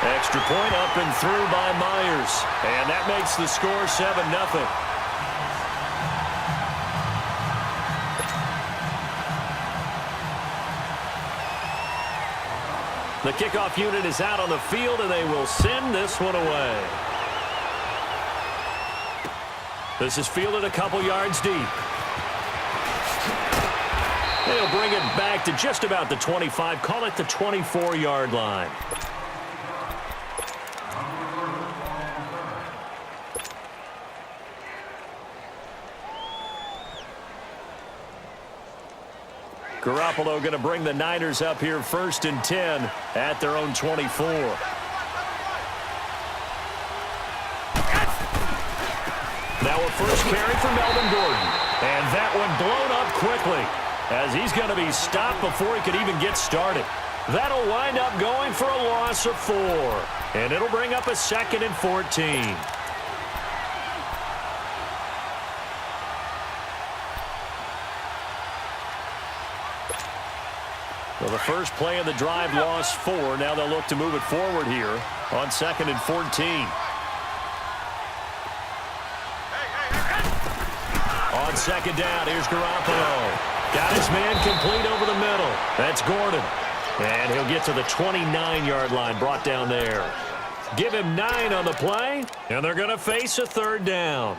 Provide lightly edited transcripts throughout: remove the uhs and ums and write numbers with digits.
Extra point up and through by Myers. And that makes the score 7-0. The kickoff unit is out on the field, and they will send this one away. This is fielded a couple yards deep. They'll bring it back to just about the 25. Call it the 24-yard line. Garoppolo going to bring the Niners up here 1st and 10 at their own 24. Now a first carry for Melvin Gordon. And that one blown up quickly as he's going to be stopped before he could even get started. That'll wind up going for a loss of 4. And it'll bring up a 2nd and 14. Well, the first play of the drive lost 4. Now they'll look to move it forward here on 2nd and 14. On 2nd down, here's Garoppolo. Got his man complete over the middle. That's Gordon. And he'll get to the 29-yard line, brought down there. Give him 9 on the play, and they're going to face a 3rd down.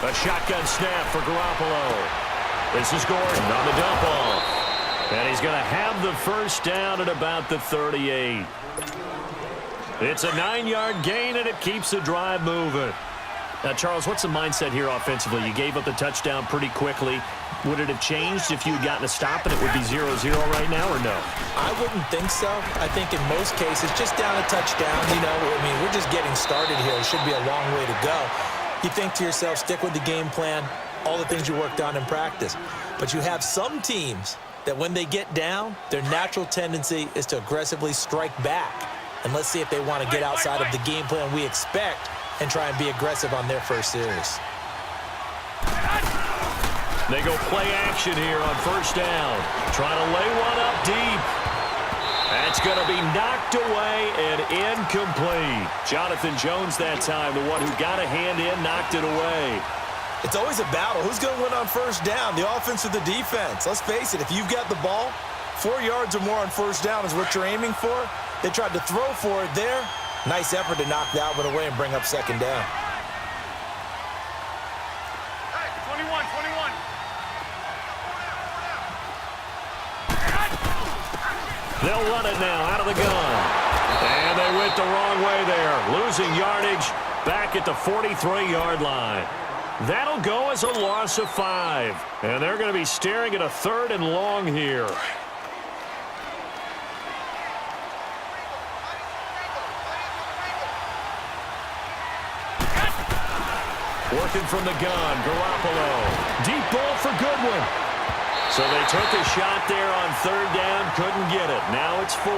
A shotgun snap for Garoppolo. This is Gordon on the dump off. And he's going to have the first down at about the 38. It's a 9-yard gain, and it keeps the drive moving. Now, Charles, what's the mindset here offensively? You gave up the touchdown pretty quickly. Would it have changed if you had gotten a stop and it would be 0-0 right now, or no? I wouldn't think so. I think in most cases, just down a touchdown, we're just getting started here. It should be a long way to go. You think to yourself, stick with the game plan, all the things you worked on in practice. But you have some teams that when they get down, their natural tendency is to aggressively strike back. And let's see if they want to get outside of the game plan we expect and try and be aggressive on their first series. They go play action here on 1st down. Trying to lay one up deep. That's going to be knocked away and incomplete. Jonathan Jones that time, the one who got a hand in, knocked it away. It's always a battle. Who's going to win on 1st down, the offense or the defense? Let's face it, if you've got the ball, 4 yards or more on 1st down is what you're aiming for. They tried to throw for it there. Nice effort to knock that one away and bring up 2nd down. Hey, 21. They'll run it now out of the gun. And they went the wrong way there. Losing yardage back at the 43-yard line. That'll go as a loss of 5. And they're going to be staring at a 3rd and long here. Working from the gun, Garoppolo. Deep ball for Goodwin. So they took a shot there on 3rd down, couldn't get it. Now it's 4.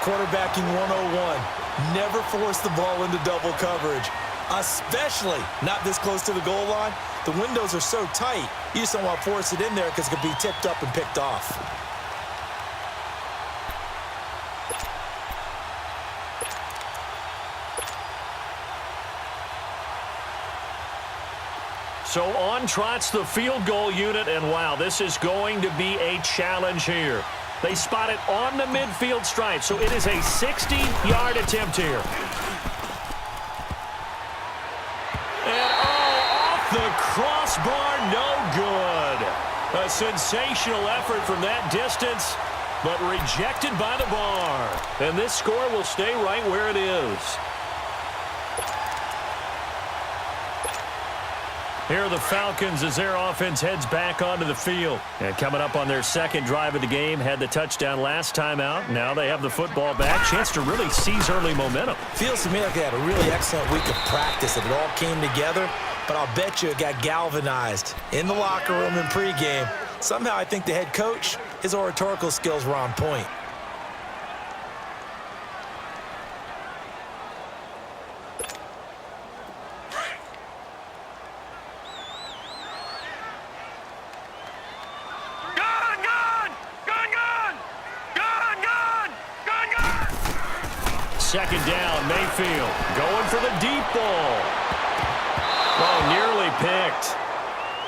Quarterbacking 101. Never force the ball into double coverage, especially not this close to the goal line. The windows are so tight, you just don't want to force it in there because it could be tipped up and picked off. So on trots the field goal unit, and wow, this is going to be a challenge here. They spot it on the midfield stripe, so it is a 60-yard attempt here. And off the crossbar, no good. A sensational effort from that distance, but rejected by the bar. And this score will stay right where it is. Here are the Falcons as their offense heads back onto the field. And coming up on their 2nd drive of the game, had the touchdown last time out. Now they have the football back. Chance to really seize early momentum. Feels to me like they had a really excellent week of practice and it all came together. But I'll bet you it got galvanized in the locker room in pregame. Somehow I think the head coach, his oratorical skills were on point. second down. Mayfield going for the deep ball. Oh, nearly picked.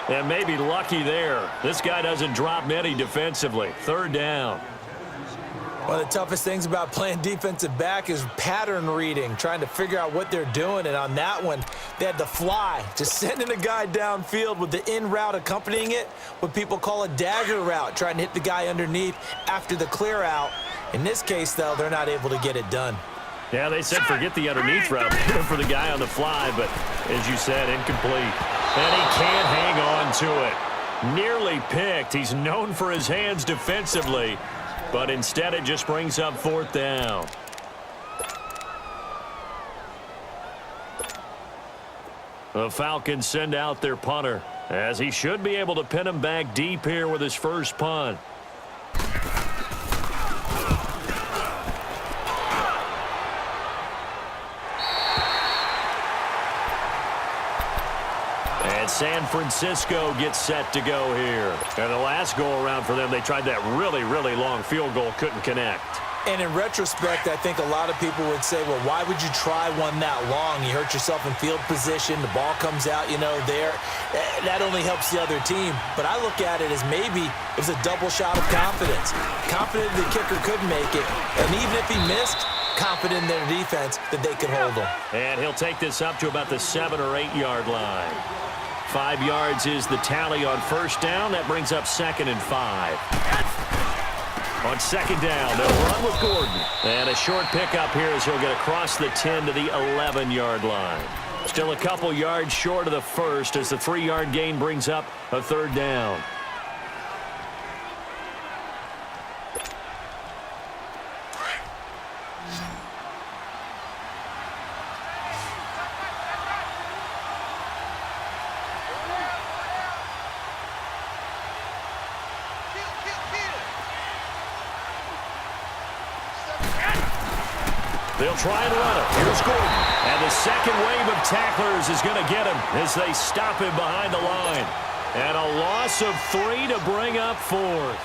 And maybe lucky there. This guy doesn't drop many defensively. Third down. One of the toughest things about playing defensive back is pattern reading, trying to figure out what they're doing. And on that one, they had the fly, just sending a guy downfield with the in route accompanying it, what people call a dagger route, trying to hit the guy underneath after the clear out. In this case, though, they're not able to get it done. Yeah, they said forget the underneath route for the guy on the fly, but as you said, incomplete. And he can't hang on to it. Nearly picked. He's known for his hands defensively, but instead it just brings up fourth down. The Falcons send out their punter, as he should be able to pin him back deep here with his first punt. And San Francisco gets set to go here. And the last go-around for them, they tried that really, really long field goal, couldn't connect. And in retrospect, I think a lot of people would say, well, why would you try one that long? You hurt yourself in field position. The ball comes out, there. That only helps the other team. But I look at it as maybe it was a double shot of confidence. Confident the kicker could make it. And even if he missed, confident in their defense that they could hold him. And he'll take this up to about the 7 or 8 yard line. 5 yards is the tally on first down. That brings up 2nd and 5. On second down, they'll run with Gordon. And a short pickup here as he'll get across the 10 to the 11-yard line. Still a couple yards short of the first as the 3-yard gain brings up a third down. They'll try and run it. Here's Gordon. And the second wave of tacklers is going to get him as they stop him behind the line. And a loss of 3 to bring up 4th.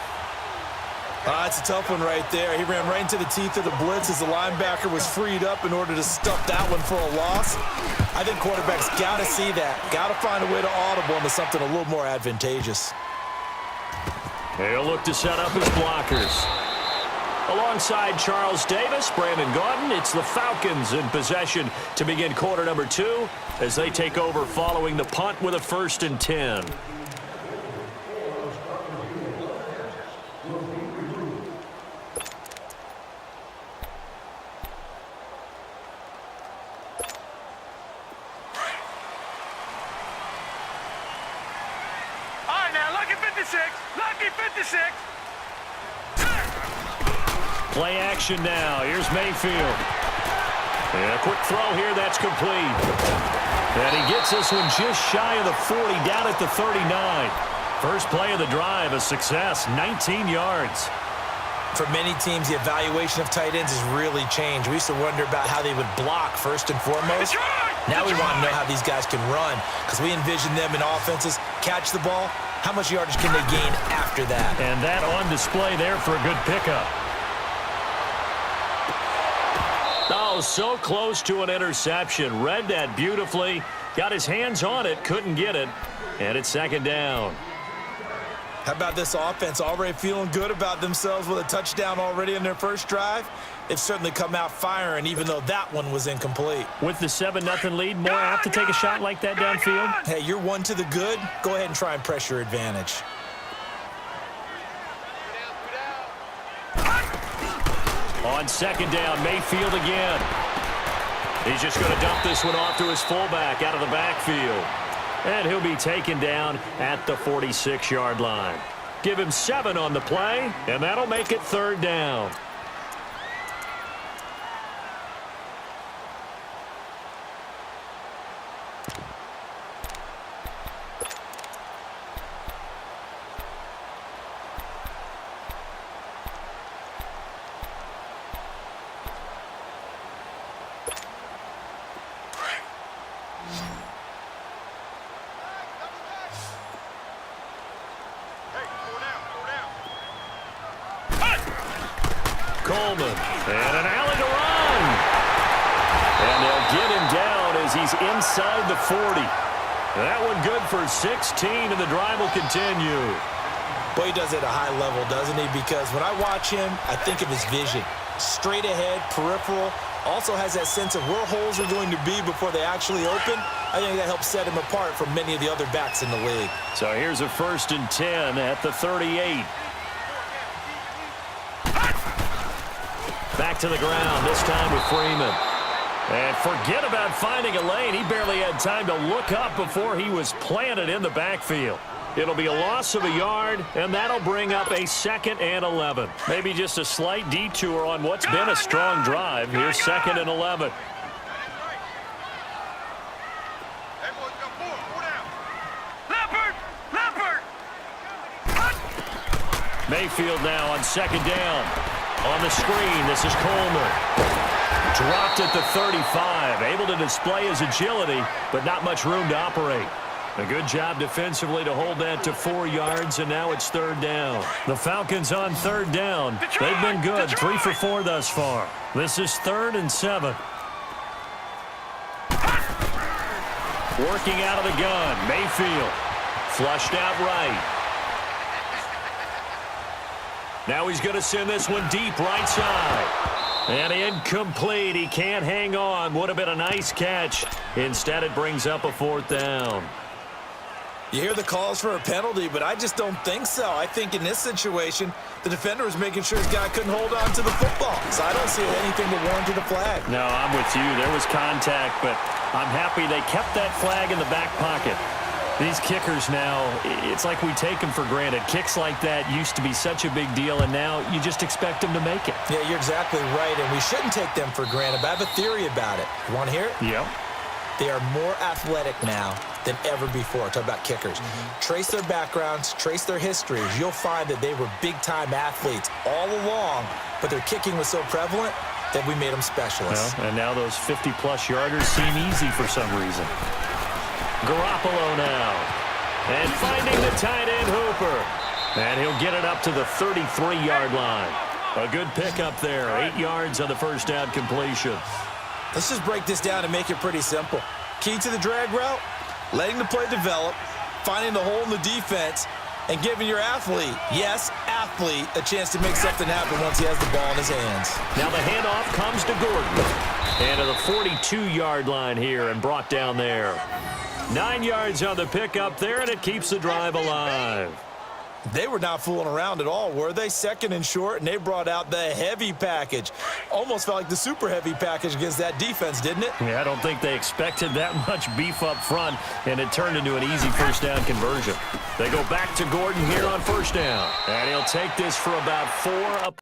That's a tough one right there. He ran right into the teeth of the blitz as the linebacker was freed up in order to stuff that one for a loss. I think quarterbacks got to see that. Got to find a way to audible into something a little more advantageous. He'll look to set up his blockers. Alongside Charles Davis, Brandon Gaudin, it's the Falcons in possession to begin quarter number 2 as they take over following the punt with a 1st and 10. All right, now, lucky 56. Lucky 56. Play action now. Here's Mayfield. And a quick throw here. That's complete. And he gets this one just shy of the 40 down at the 39. First play of the drive, a success, 19 yards. For many teams, the evaluation of tight ends has really changed. We used to wonder about how they would block first and foremost. Now we want to know how these guys can run because we envision them in offenses, catch the ball. How much yardage can they gain after that? And that on display there for a good pickup. Oh, so close to an interception. Read that beautifully. Got his hands on it. Couldn't get it. And it's second down. How about this offense already feeling good about themselves with a touchdown already in their first drive? They've certainly come out firing, even though that one was incomplete. With the 7-0 lead, more apt to take a shot like that downfield? Hey, you're one to the good. Go ahead and try and press your advantage. On second down, Mayfield again. He's just going to dump this one off to his fullback out of the backfield. And he'll be taken down at the 46-yard line. Give him 7 on the play, and that'll make it third down. Coleman, and an alley to run. he's inside the 40. That one good for 16, and the drive will continue. Boy, he does it at a high level, doesn't he? Because when I watch him, I think of his vision. Straight ahead, peripheral. Also has that sense of where holes are going to be before they actually open. I think that helps set him apart from many of the other backs in the league. So here's a 1st and 10 at the 38. Back to the ground, this time with Freeman. And forget about finding a lane. He barely had time to look up before he was planted in the backfield. It'll be a loss of a yard, and that'll bring up a 2nd and 11. Maybe just a slight detour on what's been a strong drive. Here's 2nd and 11. Mayfield now on 2nd down. On the screen, this is Coleman. Dropped at the 35. Able to display his agility, but not much room to operate. A good job defensively to hold that to 4 yards, and now it's 3rd down. The Falcons on 3rd down. They've been good, 3 for 4 thus far. This is 3rd and 7. Working out of the gun, Mayfield. Flushed out right. Now he's going to send this one deep right side. And incomplete. He can't hang on. Would have been a nice catch. Instead, it brings up a 4th down. You hear the calls for a penalty, but I just don't think so. I think in this situation, the defender was making sure his guy couldn't hold on to the football. So I don't see anything that warranted a flag. No, I'm with you. There was contact, but I'm happy they kept that flag in the back pocket. These kickers now, it's like we take them for granted. Kicks like that used to be such a big deal, and now you just expect them to make it. Yeah, you're exactly right, and we shouldn't take them for granted, but I have a theory about it. You want to hear it? Yep. They are more athletic now than ever before. Talk about kickers. Trace their backgrounds, trace their histories. You'll find that they were big-time athletes all along, but their kicking was so prevalent that we made them specialists. Well, and now those 50-plus yarders seem easy for some reason. Garoppolo now. And finding the tight end Hooper. And he'll get it up to the 33-yard line. A good pickup there. 8 yards on the 1st down completion. Let's just break this down and make it pretty simple. Key to the drag route, letting the play develop, finding the hole in the defense, and giving your athlete, yes, athlete, a chance to make something happen once he has the ball in his hands. Now the handoff comes to Gordon. And to the 42-yard line here and brought down there. 9 yards on the pickup there, and it keeps the drive alive. They were not fooling around at all, were they? 2nd and short, and they brought out the heavy package. Almost felt like the super heavy package against that defense, didn't it? Yeah, I don't think they expected that much beef up front, and it turned into an easy 1st down conversion. They go back to Gordon here on 1st down, and he'll take this for about 4 up.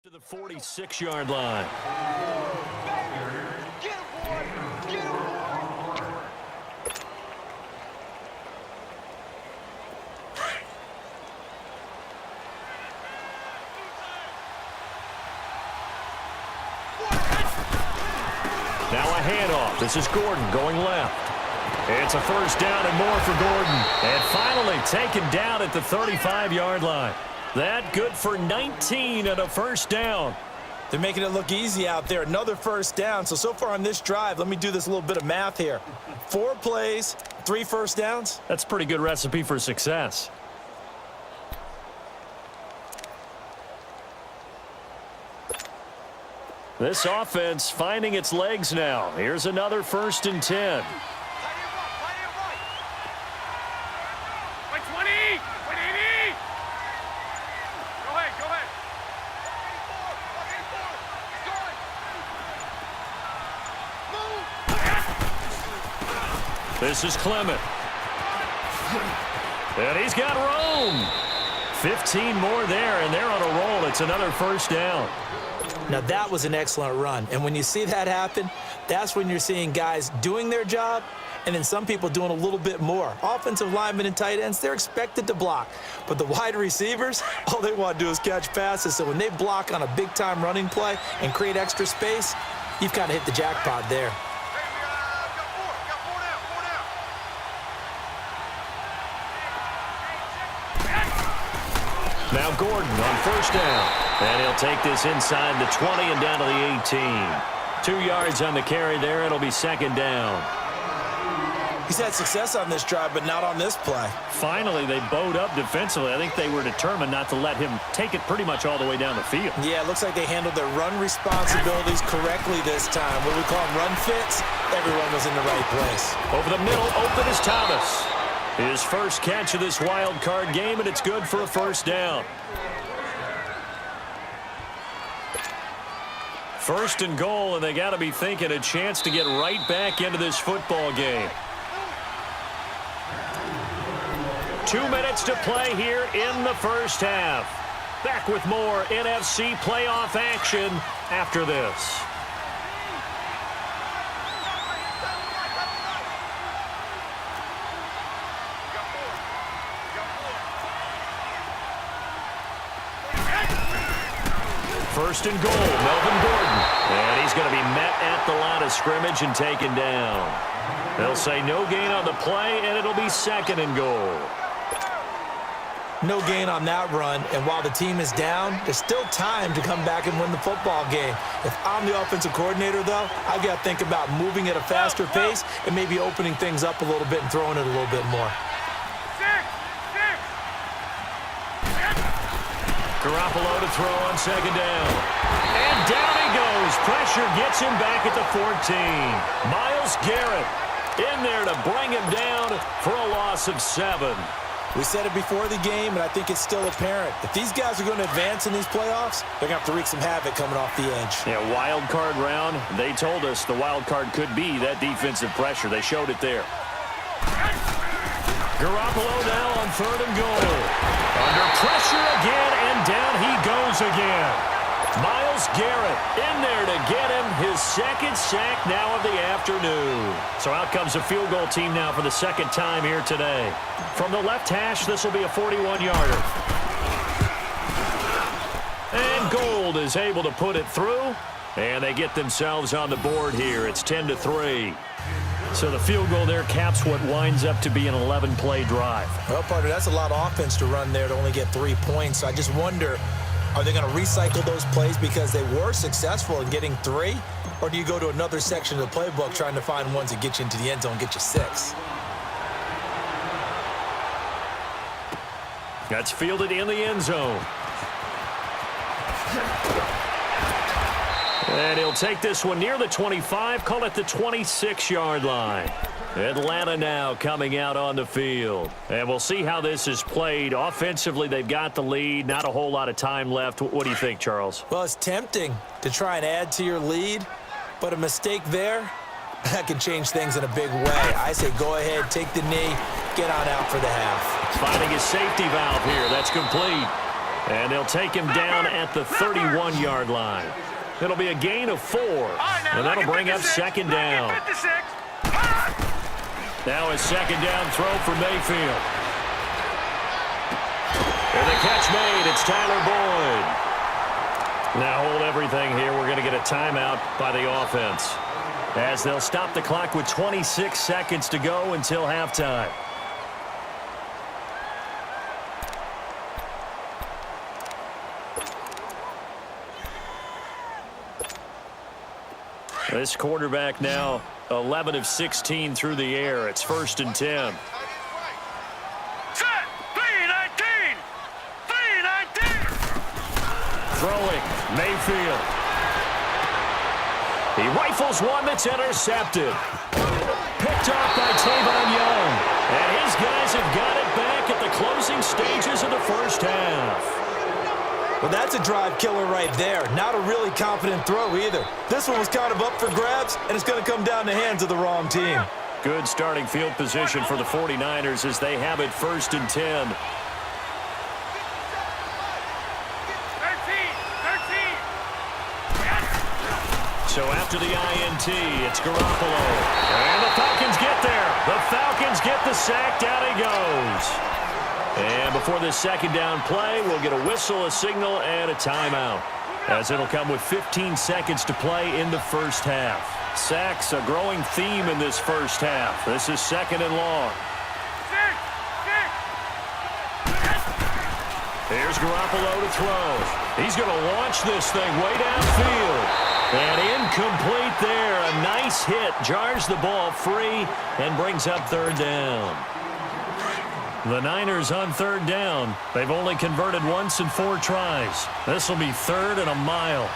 To the 46-yard line. Get him, boy! Get him, boy! Now a handoff. This is Gordon going left. It's a first down and more for Gordon. And finally taken down at the 35-yard line. That good for 19 and a first down. They're making it look easy out there. Another first down. So far on this drive, let me do this little bit of math here. 4 plays, 3 first downs. That's a pretty good recipe for success. This offense finding its legs now. Here's another 1st and 10. Wait, 20! Wait, 80! Go ahead, go ahead. This is Clement. And he's got room. 15 more there, and they're on a roll. It's another first down. Now, that was an excellent run. And when you see that happen, that's when you're seeing guys doing their job and then some people doing a little bit more. Offensive linemen and tight ends, they're expected to block. But the wide receivers, all they want to do is catch passes. So when they block on a big-time running play and create extra space, you've kind of hit the jackpot there. Now Gordon on first down. And he'll take this inside the 20 and down to the 18. 2 yards on the carry there. It'll be 2nd down. He's had success on this drive, but not on this play. Finally, they bowed up defensively. I think they were determined not to let him take it pretty much all the way down the field. Yeah, it looks like they handled their run responsibilities correctly this time. What we call them run fits, everyone was in the right place. Over the middle, open is Thomas. His first catch of this wild card game, and it's good for a first down. 1st and goal, and they got to be thinking a chance to get right back into this football game. 2 minutes to play here in the first half. Back with more NFC playoff action after this. First and goal, Melvin Gordon. And he's going to be met at the line of scrimmage and taken down. They'll say no gain on the play, and it'll be 2nd and goal. No gain on that run, and while the team is down, there's still time to come back and win the football game. If I'm the offensive coordinator, though, I've got to think about moving at a faster pace and maybe opening things up a little bit and throwing it a little bit more. Garoppolo to throw on second down. And down he goes. Pressure gets him back at the 14. Myles Garrett in there to bring him down for a loss of 7. We said it before the game, and I think it's still apparent. If these guys are going to advance in these playoffs, they're going to have to wreak some havoc coming off the edge. Yeah, wild card round. They told us the wild card could be that defensive pressure. They showed it there. Garoppolo now on 3rd and goal. Under pressure again, and down he goes again. Myles Garrett in there to get him his 2nd sack now of the afternoon. So out comes the field goal team now for the 2nd time here today. From the left hash, this will be a 41-yarder. And Gold is able to put it through, and they get themselves on the board here. It's 10-3. So the field goal there caps what winds up to be an 11-play drive. Well, partner, that's a lot of offense to run there to only get 3 points. So I just wonder, are they going to recycle those plays because they were successful in getting 3? Or do you go to another section of the playbook trying to find ones that get you into the end zone and get you 6? That's fielded in the end zone. And he'll take this one near the 25, call it the 26-yard line. Atlanta now coming out on the field. And we'll see how this is played. Offensively, they've got the lead. Not a whole lot of time left. What do you think, Charles? Well, it's tempting to try and add to your lead, but a mistake there, that can change things in a big way. I say go ahead, take the knee, get on out for the half. Finding his safety valve here. That's complete. And they'll take him down at the 31-yard line. It'll be a gain of 4, and that'll bring up 2nd down. Now a 2nd down throw for Mayfield. And the catch made. It's Tyler Boyd. Now hold everything here. We're going to get a timeout by the offense, as they'll stop the clock with 26 seconds to go until halftime. This quarterback now 11 of 16 through the air. It's 1st and 10. Set. 3-19. 3-19. Throwing. Mayfield. He rifles one that's intercepted. Picked off by Tavon Young. And his guys have got it back at the closing stages of the first half. Well, that's a drive killer right there. Not a really confident throw either. This one was kind of up for grabs, and it's going to come down the hands of the wrong team. Good starting field position for the 49ers as they have it 1st and 10. 13. So after the INT, it's Garoppolo. And the Falcons get there. The Falcons get the sack. Down he goes. And before this 2nd down play, we'll get a whistle, a signal, and a timeout, as it'll come with 15 seconds to play in the first half. Sacks, a growing theme in this first half. This is 2nd and long. Here's Garoppolo to throw. He's going to launch this thing way downfield. And incomplete there. A nice hit. Jars the ball free and brings up 3rd down. The Niners on 3rd down. They've only converted once in 4 tries. This will be 3rd and a mile.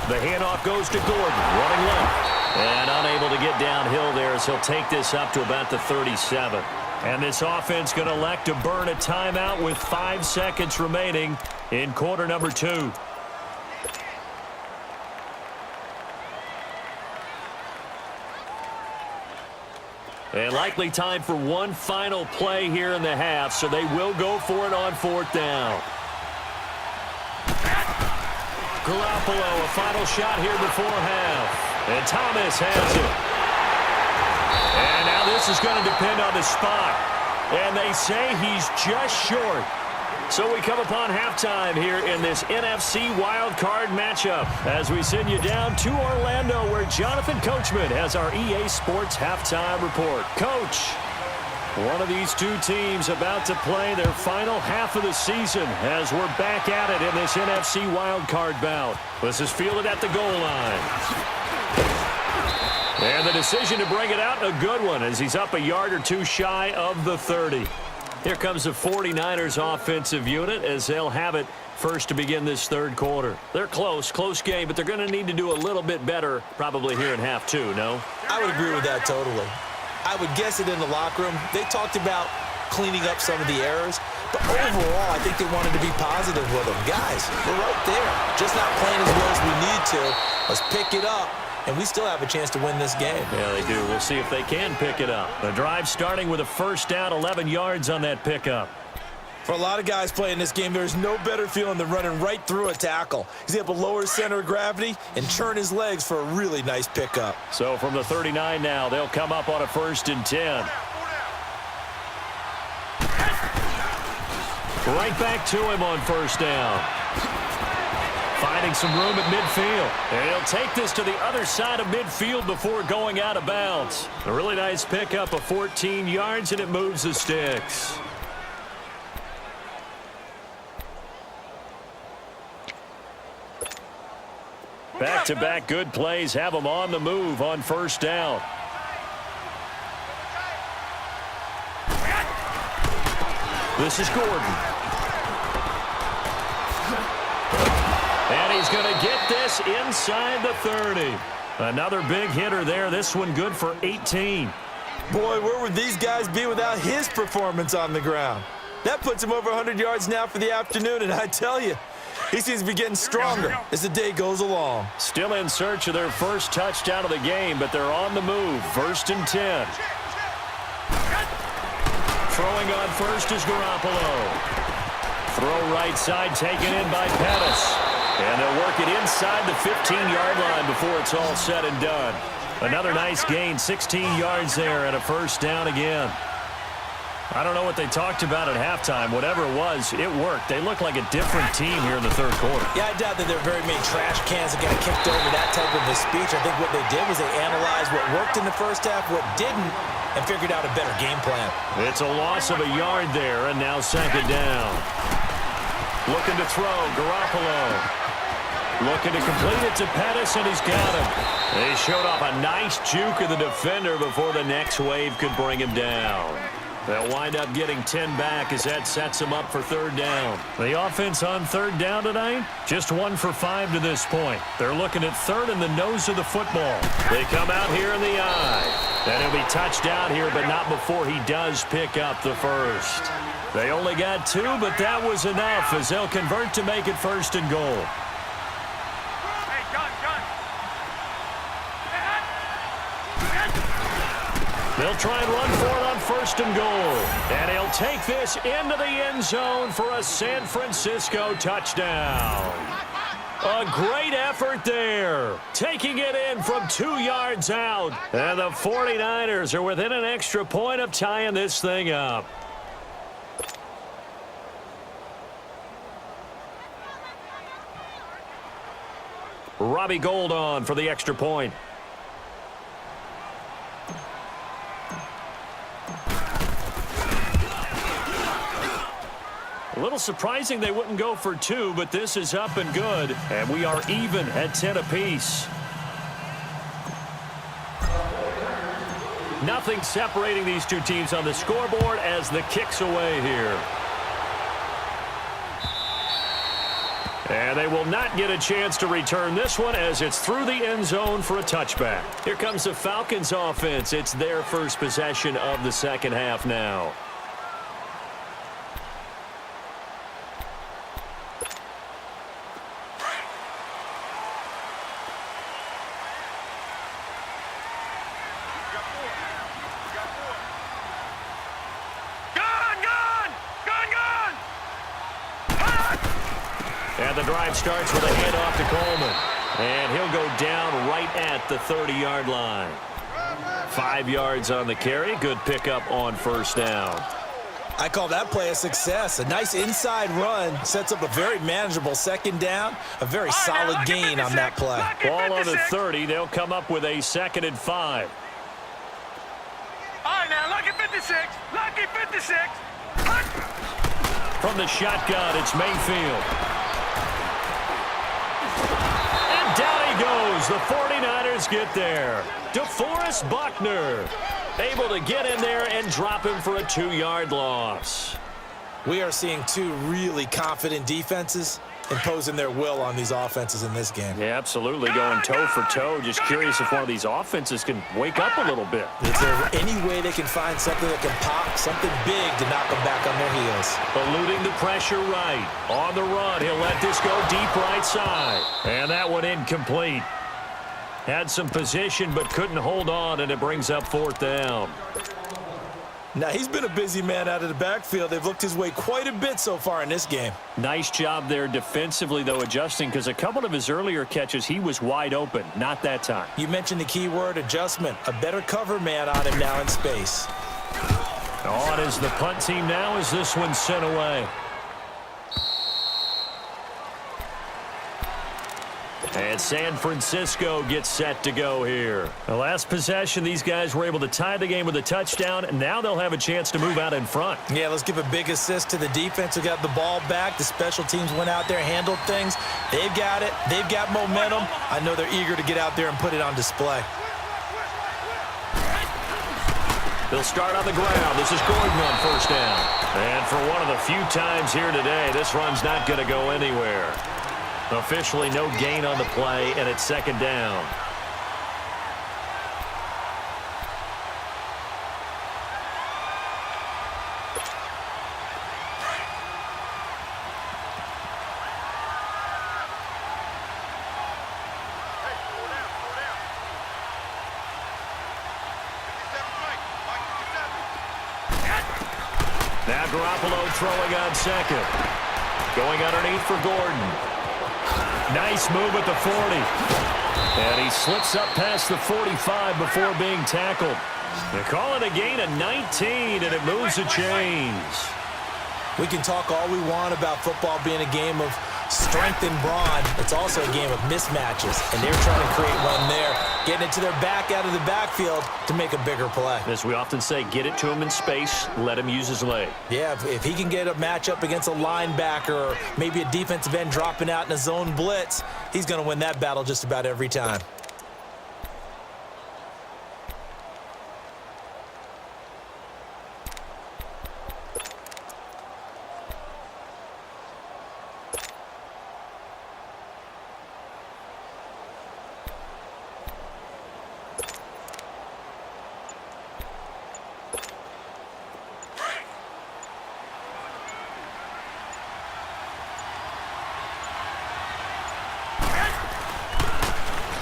The handoff goes to Gordon, running left. And unable to get downhill there as he'll take this up to about the 37. And this offense going to elect to burn a timeout with 5 seconds remaining in quarter number 2. And likely time for one final play here in the half, so they will go for it on 4th down. Garoppolo, a final shot here before half. And Thomas has it. And now this is going to depend on the spot. And they say he's just short. So we come upon halftime here in this NFC Wildcard matchup as we send you down to Orlando, where Jonathan Coachman has our EA Sports Halftime Report. Coach. One of these two teams about to play their final half of the season as we're back at it in this NFC Wildcard bout. This is fielded at the goal line. And the decision to bring it out, a good one, as he's up a yard or two shy of the 30. Here comes the 49ers offensive unit as they'll have it first to begin this third quarter. They're close game, but they're going to need to do a little bit better probably here in half two, no? I would agree with that totally. I would guess it in the locker room. They talked about cleaning up some of the errors, but overall, I think they wanted to be positive with them. Guys, we're right there. Just not playing as well as we need to. Let's pick it up, and we still have a chance to win this game. Yeah, they do. We'll see if they can pick it up. The drive starting with a first down, 11 yards on that pickup. For a lot of guys playing this game, there's no better feeling than running right through a tackle. He's able to lower his center of gravity and turn his legs for a really nice pickup. So from the 39 now, they'll come up on a 1st and 10. Right back to him on first down. Finding some room at midfield. And he'll take this to the other side of midfield before going out of bounds. A really nice pickup of 14 yards, and it moves the sticks. Back-to-back good plays have them on the move on first down. This is Gordon. And he's going to get this inside the 30. Another big hitter there. This one good for 18. Boy, where would these guys be without his performance on the ground? That puts him over 100 yards now for the afternoon, and I tell you, he seems to be getting stronger as the day goes along. Still in search of their first touchdown of the game, but they're on the move. 1st and 10. Throwing on first is Garoppolo. Throw right side taken in by Pettis. And they'll work it inside the 15-yard line before it's all said and done. Another nice gain, 16 yards there and a first down again. I don't know what they talked about at halftime. Whatever it was, it worked. They look like a different team here in the third quarter. Yeah, I doubt that there are very many trash cans that got kicked over that type of a speech. I think what they did was they analyzed what worked in the first half, what didn't, and figured out a better game plan. It's a loss of a yard there, and now 2nd down. Looking to throw, Garoppolo. Looking to complete it to Pettis, and he's got him. They showed off a nice juke of the defender before the next wave could bring him down. They'll wind up getting 10 back as that sets them up for 3rd down. The offense on 3rd down tonight, just 1 for 5 to this point. They're looking at 3rd in the nose of the football. They come out here in the eye. And he'll be touched out here, but not before he does pick up the first. They only got 2, but that was enough as they'll convert to make it 1st and goal. They'll try and run for it on 1st and goal. And he'll take this into the end zone for a San Francisco touchdown. A great effort there. Taking it in from 2 yards out. And the 49ers are within an extra point of tying this thing up. Robbie Gould on for the extra point. A little surprising they wouldn't go for 2, but this is up and good, and we are even at 10 apiece. Nothing separating these two teams on the scoreboard as the kick's away here. And they will not get a chance to return this one as it's through the end zone for a touchback. Here comes the Falcons offense. It's their first possession of the second half now. And the drive starts with a handoff to Coleman. And he'll go down right at the 30-yard line. 5 yards on the carry. Good pickup on first down. I call that play a success. A nice inside run sets up a very manageable second down. A very solid gain on that play. Ball on the 30. They'll come up with a 2nd and 5. All right, now, look at 56. 56. Lucky 56. From the shotgun, it's Mayfield. And down he goes. The 49ers get there. DeForest Buckner able to get in there and drop him for a 2-yard loss. We are seeing two really confident defenses imposing their will on these offenses in this game. Yeah, absolutely, going toe for toe. Just curious if one of these offenses can wake up a little bit. Is there any way they can find something that can pop, something big to knock them back on their heels? Eluding the pressure right. On the run, he'll let this go deep right side. And that one incomplete. Had some position but couldn't hold on, and it brings up 4th down. Now, he's been a busy man out of the backfield. They've looked his way quite a bit so far in this game. Nice job there defensively, though, adjusting, because a couple of his earlier catches, he was wide open. Not that time. You mentioned the key word, adjustment. A better cover man on him now in space. On is the punt team now as this one's sent away. And San Francisco gets set to go here. The last possession, these guys were able to tie the game with a touchdown, and now they'll have a chance to move out in front. Yeah, let's give a big assist to the defense who got the ball back. The special teams went out there, handled things. They've got it. They've got momentum. I know they're eager to get out there and put it on display. They'll start on the ground. This is Gordon on 1st down. And for one of the few times here today, this run's not going to go anywhere. Officially no gain on the play, and it's 2nd down. Now Garoppolo throwing on 2nd. Going underneath for Gordon. Nice move at the 40. And he slips up past the 45 before being tackled. They call it a gain of 19, and it moves the chains. We can talk all we want about football being a game of strength and brawn. It's also a game of mismatches, and they're trying to create one there, getting it to their back out of the backfield to make a bigger play. As we often say, get it to him in space, let him use his leg. Yeah, if he can get a matchup against a linebacker or maybe a defensive end dropping out in a zone blitz, he's going to win that battle just about every time.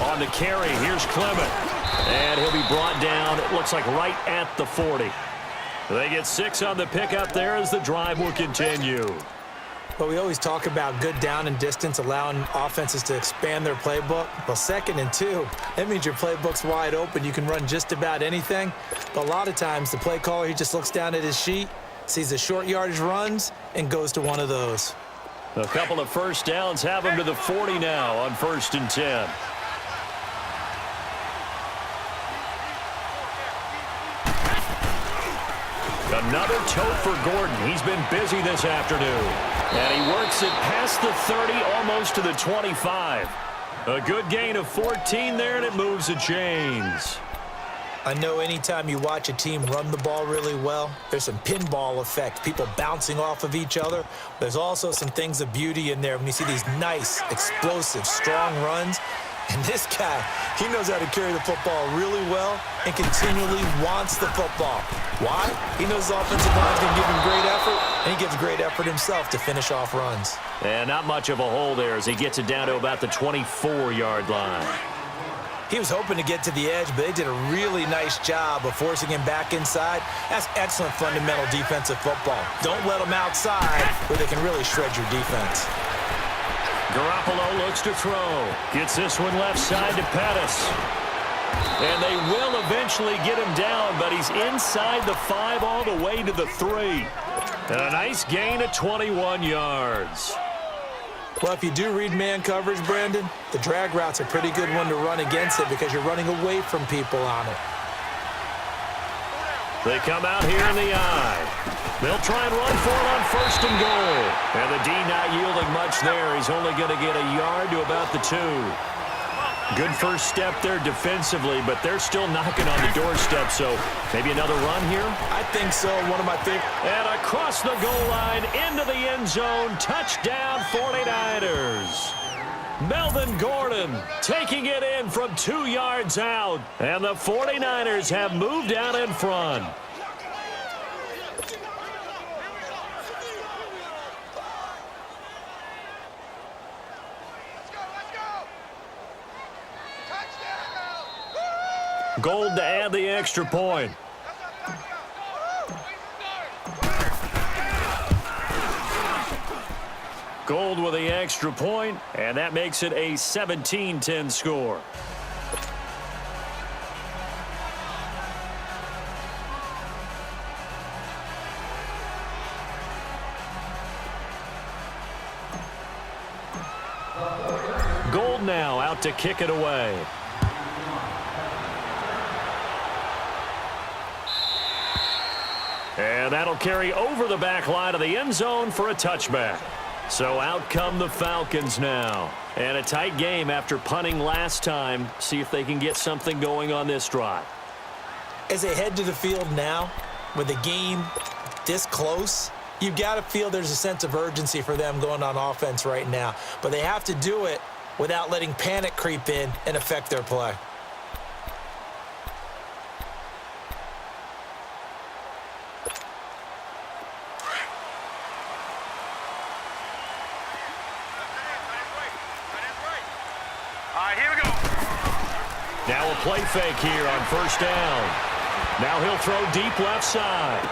On the carry, here's Clement. And he'll be brought down, it looks like right at the 40. They get 6 on the pickup there as the drive will continue. But we always talk about good down and distance, allowing offenses to expand their playbook. Well, 2nd and 2, that means your playbook's wide open. You can run just about anything. But a lot of times, the play caller, he just looks down at his sheet, sees the short yardage runs, and goes to one of those. A couple of 1st downs have him to the 40 now on 1st and 10. Another tote for Gordon. He's been busy this afternoon. And he works it past the 30, almost to the 25. A good gain of 14 there, and it moves the chains. I know anytime you watch a team run the ball really well, there's some pinball effect, people bouncing off of each other. There's also some things of beauty in there when you see these nice, explosive, strong runs. And this guy, he knows how to carry the football really well and continually wants the football. Why? He knows the offensive line's going to give him great effort, and he gives great effort himself to finish off runs. And not much of a hole there as he gets it down to about the 24-yard line. He was hoping to get to the edge, but they did a really nice job of forcing him back inside. That's excellent fundamental defensive football. Don't let them outside where they can really shred your defense. Garoppolo looks to throw. Gets this one left side to Pettis. And they will eventually get him down, but he's inside the 5 all the way to the 3. And a nice gain of 21 yards. Well, if you do read man coverage, Brandon, the drag route's a pretty good one to run against it because you're running away from people on it. They come out here in the eye. They'll try and run for it on 1st and goal. And the D not yielding much there. He's only going to get a yard to about the 2. Good first step there defensively, but they're still knocking on the doorstep, so maybe another run here? I think so. One of my favorite. And across the goal line, into the end zone, touchdown 49ers. Melvin Gordon taking it in from 2 yards out, and the 49ers have moved out in front. Gold to add the extra point. Gold with the extra point, and that makes it a 17-10 score. Gold now out to kick it away. And that'll carry over the back line of the end zone for a touchback. So out come the Falcons now. And a tight game after punting last time. See if they can get something going on this drive. As they head to the field now, with the game this close, you've got to feel there's a sense of urgency for them going on offense right now. But they have to do it without letting panic creep in and affect their play. Now a play fake here on 1st down. Now he'll throw deep left side.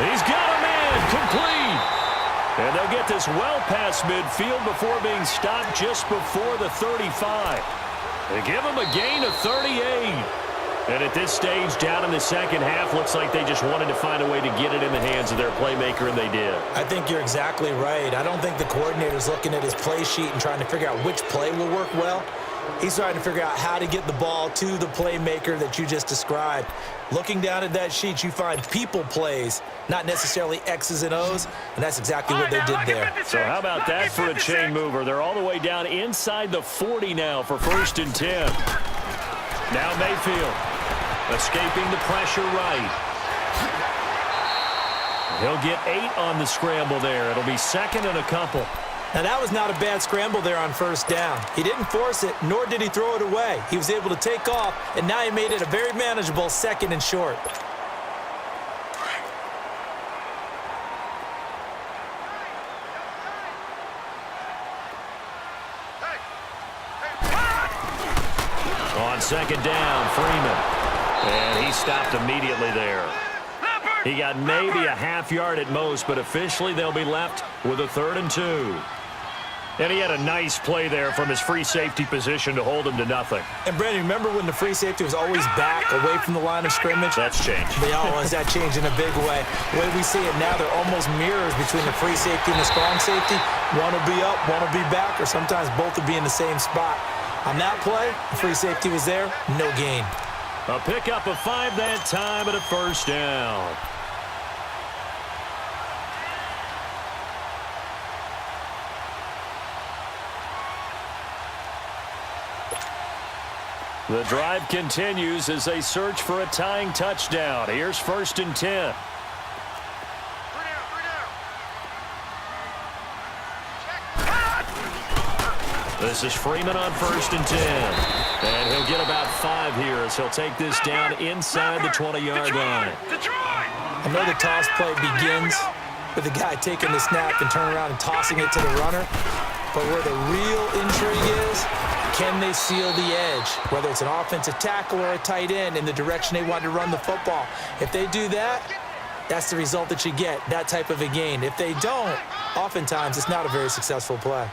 He's got him in, complete. And they'll get this well past midfield before being stopped just before the 35. They give him a gain of 38. And at this stage, down in the second half, looks like they just wanted to find a way to get it in the hands of their playmaker, and they did. I think you're exactly right. I don't think the coordinator's looking at his play sheet and trying to figure out which play will work well. He's trying to figure out how to get the ball to the playmaker that you just described. Looking down at that sheet, you find people plays, not necessarily X's and O's, and that's exactly what they did there. So how about that for a chain mover? They're all the way down inside the 40 now for 1st and 10. Now Mayfield escaping the pressure right. He'll get 8 on the scramble there. It'll be 2nd and a couple. Now, that was not a bad scramble there on 1st down. He didn't force it, nor did he throw it away. He was able to take off, and now he made it a very manageable 2nd and short. On 2nd down, Freeman. And he stopped immediately there. He got maybe a half yard at most, but officially they'll be left with a 3rd and 2. And he had a nice play there from his free safety position to hold him to nothing. And, Brandon, remember when the free safety was always back away from the line of scrimmage? That's changed. They always that changed in a big way. The way we see it now, they're almost mirrors between the free safety and the strong safety. One will be up, one will be back, or sometimes both will be in the same spot. On that play, the free safety was there, no gain. A pickup of 5 that time and a 1st down. The drive continues as they search for a tying touchdown. Here's 1st and 10. This is Freeman on 1st and 10. And he'll get about 5 here as he'll take this down inside the 20-yard line. I know the toss play begins with the guy taking the snap and turning around and tossing it to the runner. But where the real intrigue is, can they seal the edge? Whether it's an offensive tackle or a tight end in the direction they want to run the football. If they do that, that's the result that you get, that type of a gain. If they don't, oftentimes it's not a very successful play.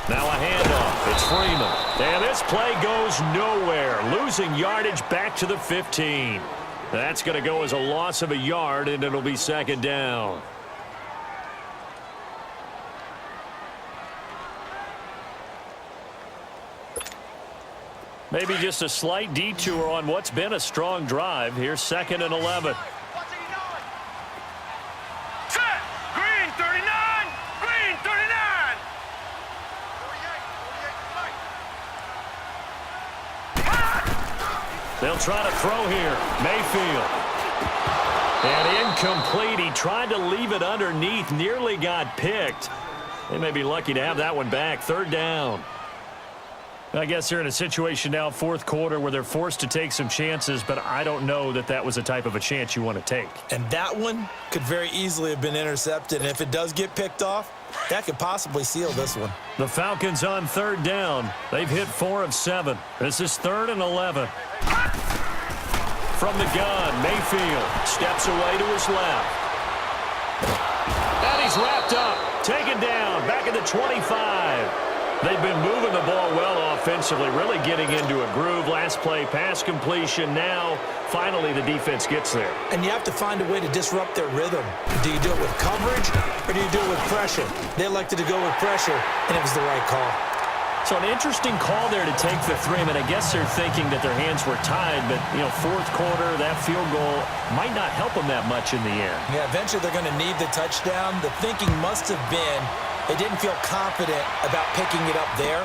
Now a handoff. It's Freeman. And this play goes nowhere. Losing yardage back to the 15. That's going to go as a loss of a yard, and it'll be second down. Maybe just a slight detour on what's been a strong drive. Here's 2nd and 11. Set. Green 39. Green 39. They'll try to throw here. Mayfield. And incomplete. He tried to leave it underneath. Nearly got picked. They may be lucky to have that one back. 3rd down. I guess they're in a situation now, 4th quarter, where they're forced to take some chances, but I don't know that that was the type of a chance you want to take. And that one could very easily have been intercepted. And if it does get picked off, that could possibly seal this one. The Falcons on 3rd down. They've hit 4 of 7. This is 3rd and 11. From the gun, Mayfield steps away to his left. And he's wrapped up, taken down, back at the 25. They've been moving the ball well offensively, really getting into a groove. Last play, pass completion. Now, finally, the defense gets there. And you have to find a way to disrupt their rhythm. Do you do it with coverage, or do you do it with pressure? They elected to go with pressure, and it was the right call. So an interesting call there to take the 3. I mean, I guess they're thinking that their hands were tied, but, 4th quarter, that field goal might not help them that much in the end. Yeah, eventually they're going to need the touchdown. The thinking must have been they didn't feel confident about picking it up there,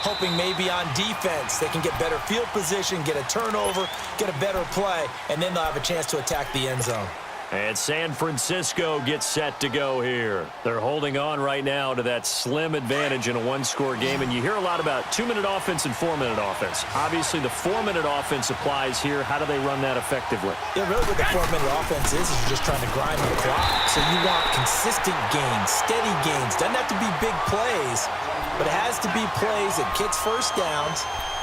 hoping maybe on defense they can get better field position, get a turnover, get a better play, and then they'll have a chance to attack the end zone. And San Francisco gets set to go here. They're holding on right now to that slim advantage in a 1-score game, and you hear a lot about 2-minute offense and 4-minute offense. Obviously, the 4-minute offense applies here. How do they run that effectively? Yeah, really what the 4-minute offense is you're just trying to grind the clock. So you want consistent gains, steady gains. Doesn't have to be big plays, but it has to be plays that gets first downs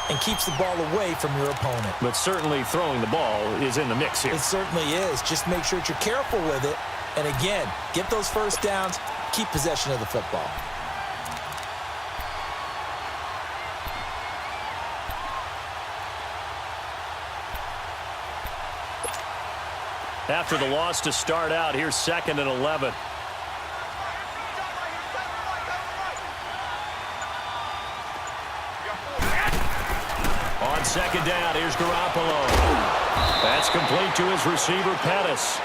and keeps the ball away from your opponent. But certainly throwing the ball is in the mix here. It certainly is. Just make sure that you're careful with it. And again, get those first downs, keep possession of the football. After the loss to start out, here's 2nd and 11. On 2nd down, here's Garoppolo. That's complete to his receiver, Pettis.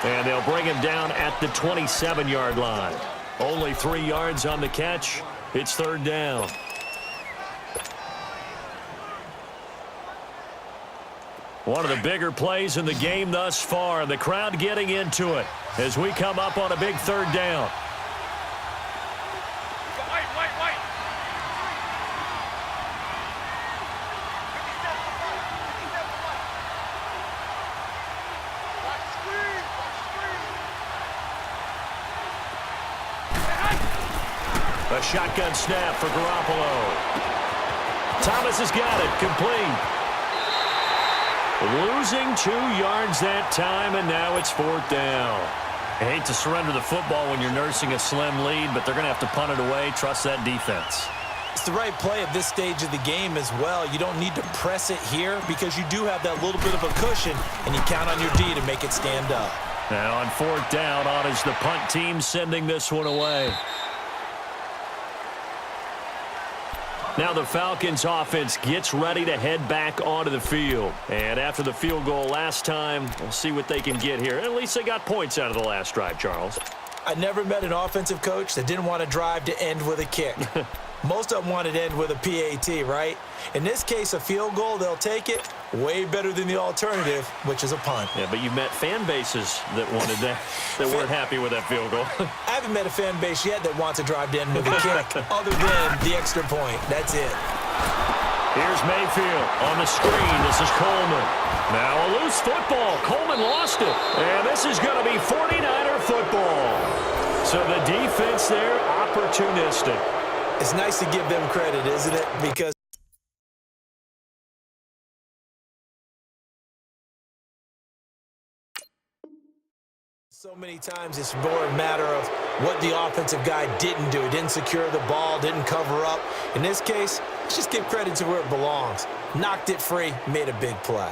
And they'll bring him down at the 27-yard line. Only 3 yards on the catch. It's 3rd down. One of the bigger plays in the game thus far. The crowd getting into it as we come up on a big 3rd down. A shotgun snap for Garoppolo. Thomas has got it, complete. Losing 2 yards that time, and now it's 4th down. I hate to surrender the football when you're nursing a slim lead, but they're going to have to punt it away. Trust that defense. It's the right play at this stage of the game as well. You don't need to press it here because you do have that little bit of a cushion, and you count on your D to make it stand up. Now on 4th down, on is the punt team sending this one away. Now the Falcons offense gets ready to head back onto the field. And after the field goal last time, we'll see what they can get here. At least they got points out of the last drive, Charles. I never met an offensive coach that didn't want to drive to end with a kick. Most of them wanted to end with a PAT, right? In this case, a field goal, they'll take it. Way better than the alternative, which is a punt. Yeah, but you met fan bases that wanted that, that weren't happy with that field goal. I haven't met a fan base yet that wants to drive to end with a kick, other than the extra point. That's it. Here's Mayfield on the screen. This is Coleman. Now a loose football. Coleman lost it. And this is going to be 49er football. So the defense there, opportunistic. It's nice to give them credit, isn't it? Because so many times it's more a matter of what the offensive guy didn't do. He didn't secure the ball, didn't cover up. In this case, let's just give credit to where it belongs. Knocked it free, made a big play.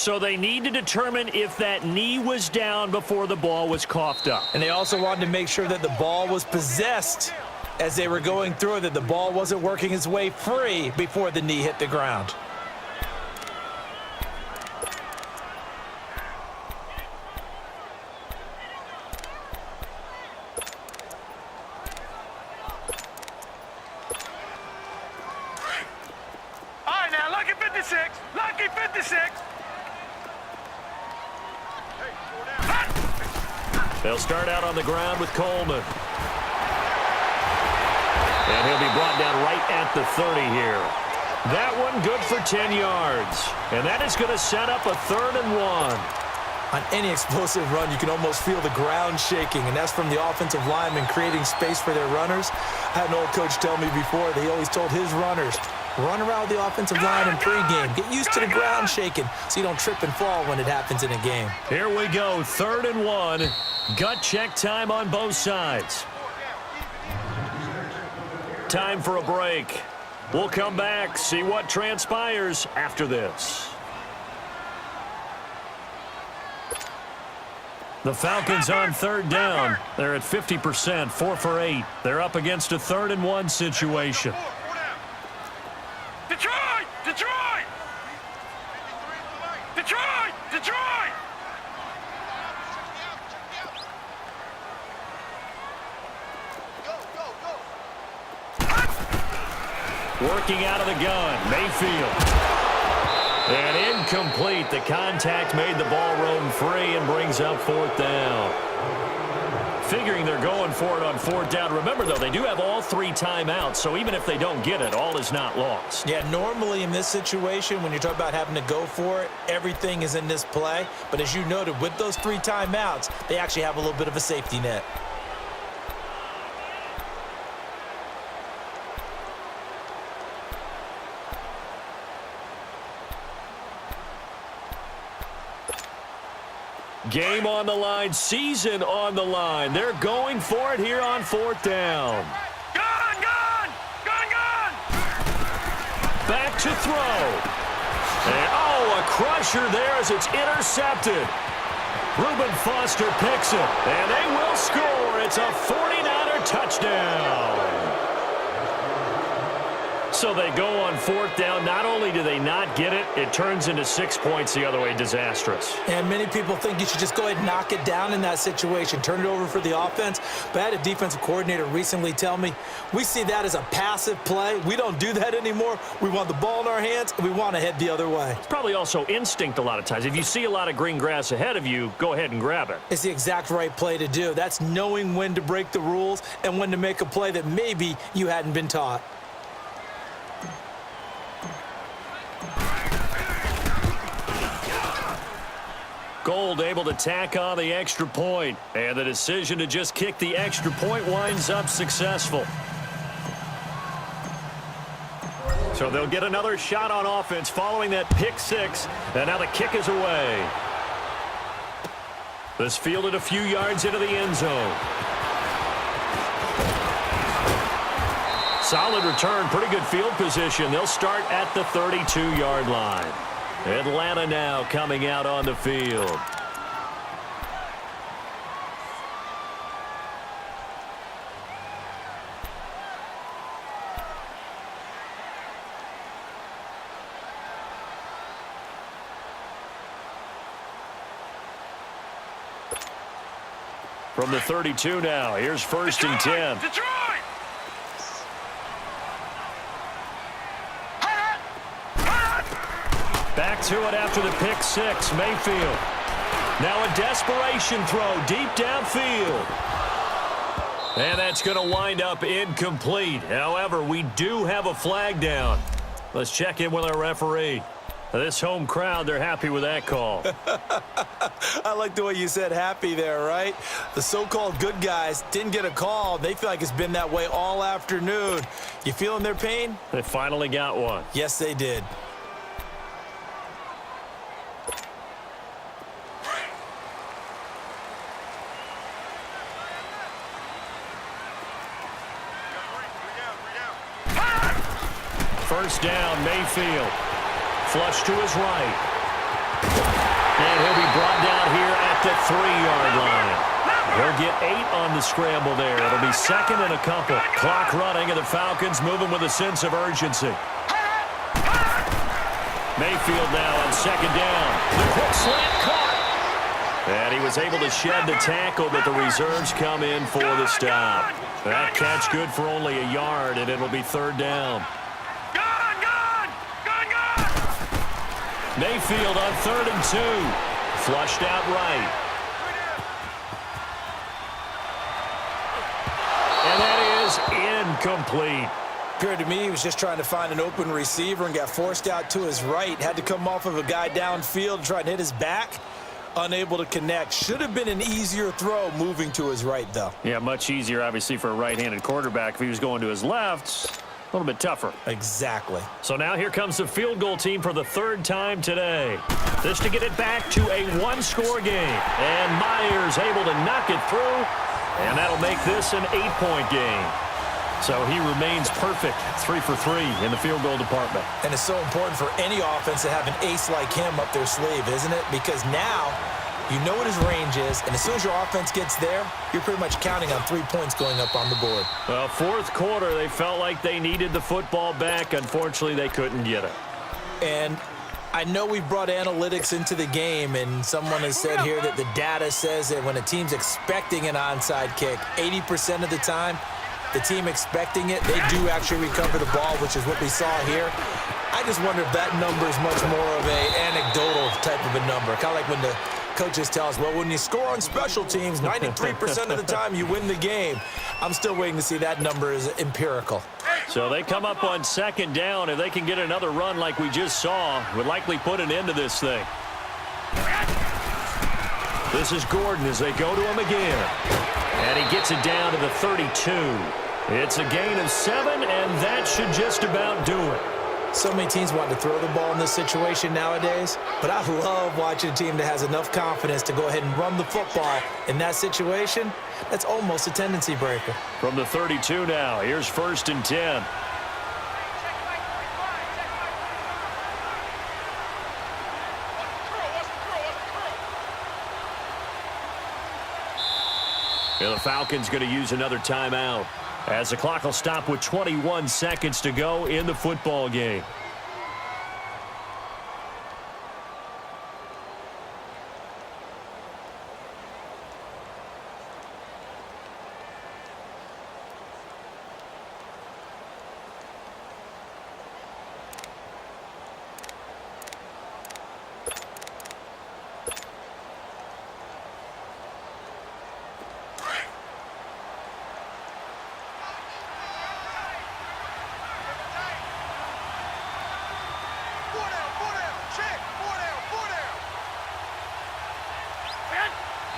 So they need to determine if that knee was down before the ball was coughed up. And they also wanted to make sure that the ball was possessed as they were going through it, that the ball wasn't working its way free before the knee hit the ground. All right, now, lucky 56. Lucky 56. They'll start out on the ground with Coleman. And he'll be brought down right at the 30 here. That one good for 10 yards. And that is going to set up a 3rd and 1. On any explosive run, you can almost feel the ground shaking, and that's from the offensive linemen creating space for their runners. I had an old coach tell me before, they always told his runners, run around the offensive line in pregame. Get used to the ground shaking so you don't trip and fall when it happens in a game. Here we go, 3rd and 1. Gut check time on both sides. Time for a break. We'll come back, see what transpires after this. The Falcons on 3rd down. They're at 50%, 4 for 8. They're up against a 3rd and 1 situation. Detroit! Detroit! Detroit! Detroit! Working out of the gun, Mayfield. And incomplete. The contact made the ball roam free and brings up 4th down. Figuring they're going for it on 4th down. Remember, though, they do have all 3 timeouts, so even if they don't get it, all is not lost. Yeah, normally in this situation, when you're talking about having to go for it, everything is in this play. But as you noted, with those 3 timeouts, they actually have a little bit of a safety net. Game on the line, season on the line. They're going for it here on 4th down. Gun! Gun! Gun! Gun! Back to throw. And, oh, a crusher there as it's intercepted. Reuben Foster picks it, and they will score. It's a 49er touchdown. So they go on 4th down. Not only do they not get it, it turns into 6 points the other way. Disastrous. And many people think you should just go ahead and knock it down in that situation, turn it over for the offense. But I had a defensive coordinator recently tell me, we see that as a passive play. We don't do that anymore. We want the ball in our hands, and we want to head the other way. It's probably also instinct a lot of times. If you see a lot of green grass ahead of you, go ahead and grab it. It's the exact right play to do. That's knowing when to break the rules and when to make a play that maybe you hadn't been taught. Gold able to tack on the extra point, and the decision to just kick the extra point winds up successful. So they'll get another shot on offense following that pick 6, and now the kick is away. This fielded a few yards into the end zone. Solid return, pretty good field position. They'll start at the 32-yard line. Atlanta now coming out on the field. From the 32 now, here's 1st and 10. Detroit! Back to it after the pick 6, Mayfield. Now a desperation throw deep downfield. And that's going to wind up incomplete. However, we do have a flag down. Let's check in with our referee. This home crowd, they're happy with that call. I like the way you said happy there, right? The so-called good guys didn't get a call. They feel like it's been that way all afternoon. You feeling their pain? They finally got one. Yes, they did. First down, Mayfield. Flush to his right. And he'll be brought down here at the 3-yard line. He'll get 8 on the scramble there. It'll be second and a couple. Clock running, and the Falcons moving with a sense of urgency. Mayfield now on second down. The quick slant caught. And he was able to shed the tackle, but the reserves come in for the stop. That catch good for only a yard, and it'll be third down. Mayfield on 3rd and 2. Flushed out right. And that is incomplete. Appeared to me he was just trying to find an open receiver and got forced out to his right. Had to come off of a guy downfield, try and hit his back. Unable to connect. Should have been an easier throw moving to his right, though. Yeah, much easier, obviously, for a right-handed quarterback. If he was going to his left, a little bit tougher. Exactly. So now here comes the field goal team for the 3rd time today. This to get it back to a 1-score game. And Myers able to knock it through. And that'll make this an 8-point game. So he remains perfect, 3 for 3 in the field goal department. And it's so important for any offense to have an ace like him up their sleeve, isn't it? Because now you know what his range is, and as soon as your offense gets there, you're pretty much counting on 3 points going up on the board. Well, 4th quarter, they felt like they needed the football back. Unfortunately, they couldn't get it. And I know we brought analytics into the game, and someone has said here that the data says that when a team's expecting an onside kick, 80% of the time, the team expecting it, they do actually recover the ball, which is what we saw here. I just wonder if that number is much more of an anecdotal type of a number. Kind of like when the coaches tell us, well, when you score on special teams, 93% of the time you win the game. I'm still waiting to see that number is empirical. So they come up on 2nd down. If they can get another run like we just saw, would likely put an end to this thing. This is Gordon as they go to him again. And he gets it down to the 32. It's a gain of 7, and that should just about do it. So many teams want to throw the ball in this situation nowadays, but I love watching a team that has enough confidence to go ahead and run the football in that situation. That's almost a tendency breaker. From the 32 now, here's 1st and 10. And the Falcons going to use another timeout as the clock will stop with 21 seconds to go in the football game.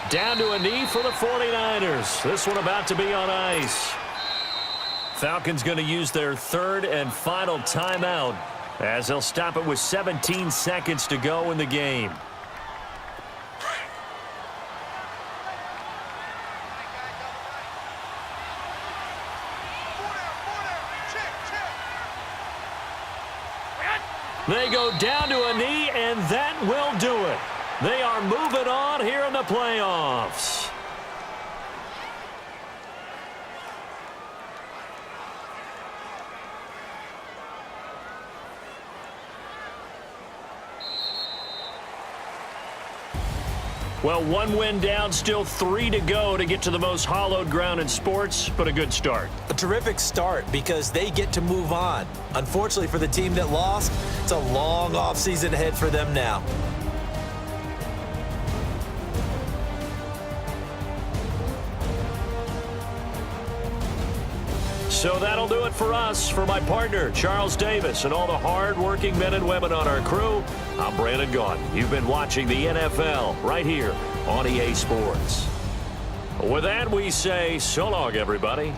Down to a knee for the 49ers. This one about to be on ice. Falcons going to use their 3rd and final timeout as they'll stop it with 17 seconds to go in the game. They go down to a knee, and that will do it. They are moving on here in the playoffs. Well, 1 win down, still 3 to go to get to the most hallowed ground in sports, but a good start. A terrific start because they get to move on. Unfortunately for the team that lost, it's a long offseason ahead for them now. So that'll do it for us. For my partner, Charles Davis, and all the hard-working men and women on our crew, I'm Brandon Gaudin. You've been watching the NFL right here on EA Sports. With that, we say so long, everybody.